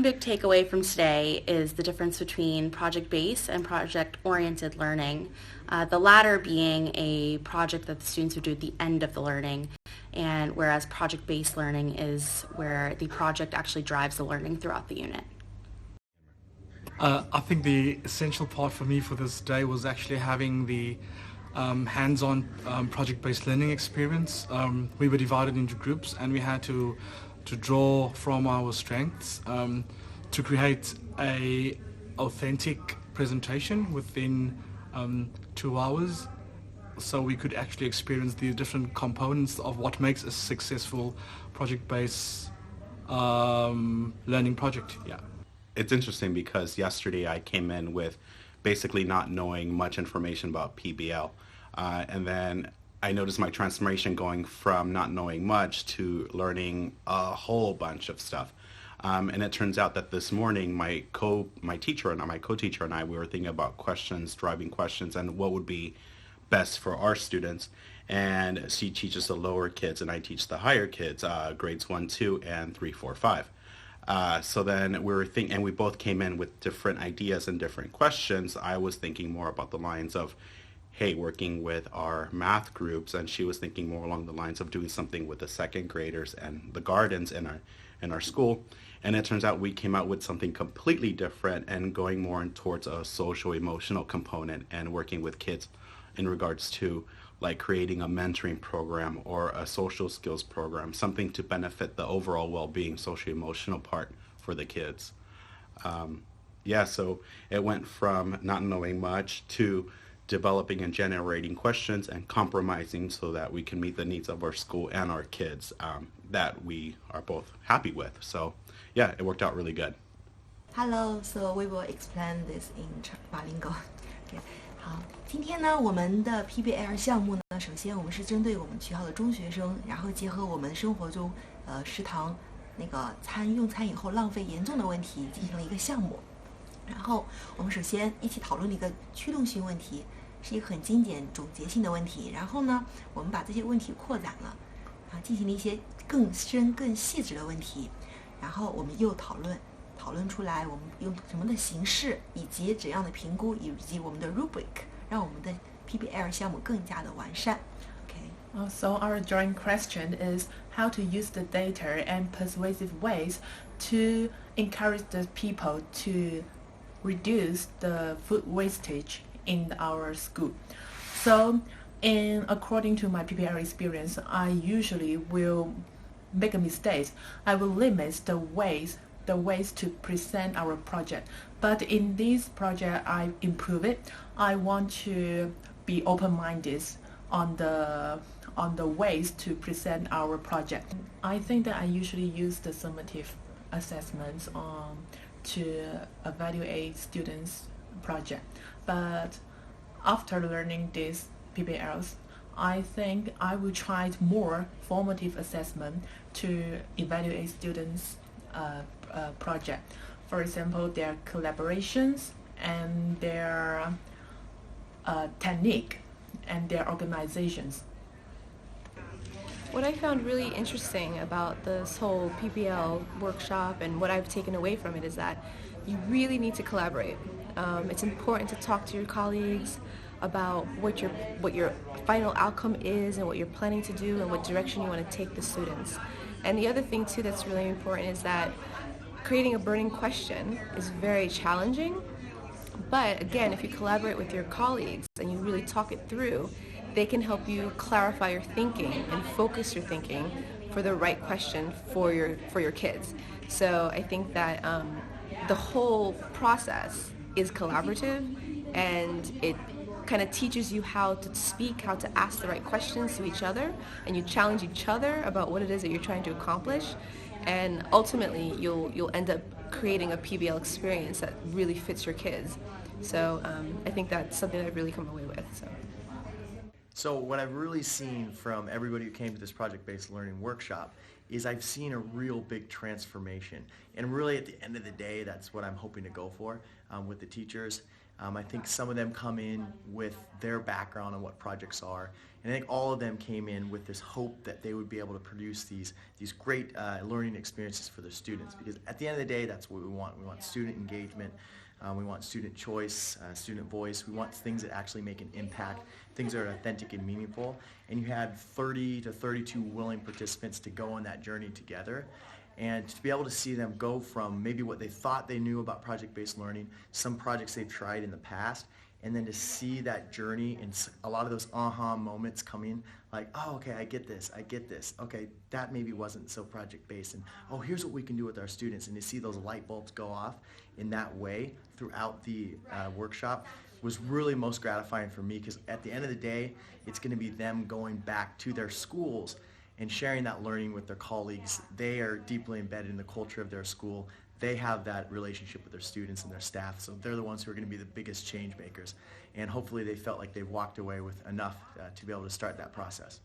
one big takeaway from today is the difference between project-based and project-oriented learning. The latter being a project that the students would do at the end of the learning, and whereas project-based learning is where the project actually drives the learning throughout the unit. I think the essential part for me for this day was actually having the hands-on project-based learning experience. We were divided into groups and we had to draw from our strengths to create a authentic presentation within 2 hours, so we could actually experience the different components of what makes a successful project-based learning project. Yeah. It's interesting because yesterday I came in with basically not knowing much information about PBL, and then I noticed my transformation going from not knowing much to learning a whole bunch of stuff. And it turns out that this morning my co-teacher and I, we were thinking about questions, driving questions, and what would be best for our students. And she teaches the lower kids and I teach the higher kids, grades 1, 2, and 3, 4, 5. So then we were thinking, and we both came in with different ideas and different questions. I was thinking more about the lines of, hey, working with our math groups, and she was thinking more along the lines of doing something with the second graders and the gardens in our school. And it turns out we came out with something completely different and going more towards a social emotional component and working with kids in regards to like creating a mentoring program or a social skills program, something to benefit the overall well-being, socio-emotional part for the kids. So it went from not knowing much to developing and generating questions and compromising so that we can meet the needs of our school and our kids that we are both happy with. So yeah, it worked out really good. Hello, so we will explain this in bilingual. Okay. 好，今天呢，我们的 PBL 项目呢，首先我们是针对我们学校的中学生，然后结合我们生活中食堂那个用餐以后浪费严重的问题进行了一个项目。然后我们首先一起讨论了一个驱动性问题，是一个很经典总结性的问题。然后呢，我们把这些问题扩展了，进行了一些更深更细致的问题。然后我们又讨论出来我们用什么的形式，以及怎样的评估，以及我们的 rubric， 让我们的 PBL 项目更加的完善。Okay. So our joint question is how to use the data and persuasive ways to encourage the people to reduce the food wastage in our school. So, according to my PBL experience, I usually will make a mistake. I will limit the ways to present our project. But in this project, I improve it. I want to be open-minded on the ways to present our project. I think that I usually use the summative assessments to evaluate students' project. But after learning these PBLs, I think I will try more formative assessment to evaluate students' project. For example, their collaborations and their technique and their organizations. What I found really interesting about this whole PBL workshop and what I've taken away from it is that you really need to collaborate. It's important to talk to your colleagues about what your final outcome is and what you're planning to do and what direction you want to take the students. And the other thing too that's really important is that creating a burning question is very challenging, but again, if you collaborate with your colleagues and you really talk it through, they can help you clarify your thinking and focus your thinking for the right question for your kids. So I think that the whole process is collaborative, and it kind of teaches you how to speak, how to ask the right questions to each other, and you challenge each other about what it is that you're trying to accomplish, and ultimately you'll end up creating a PBL experience that really fits your kids. So I think that's something that I've really come away with. So what I've really seen from everybody who came to this project-based learning workshop is I've seen a real big transformation. And really at the end of the day, that's what I'm hoping to go for with the teachers. I think some of them come in with their background on what projects are, and I think all of them came in with this hope that they would be able to produce these great learning experiences for their students, because at the end of the day, that's what we want. We want student engagement, we want student choice, student voice, we want things that actually make an impact, things that are authentic and meaningful, and you had 30 to 32 willing participants to go on that journey together. And to be able to see them go from maybe what they thought they knew about project-based learning, some projects they've tried in the past, and then to see that journey and a lot of those aha moments coming, like, oh, okay, I get this, okay, that maybe wasn't so project-based, and oh, here's what we can do with our students, and to see those light bulbs go off in that way throughout the workshop was really most gratifying for me, because at the end of the day, it's going to be them going back to their schools and sharing that learning with their colleagues. They are deeply embedded in the culture of their school. They have that relationship with their students and their staff, so they're the ones who are going to be the biggest change makers. And hopefully they felt like they've walked away with enough to be able to start that process.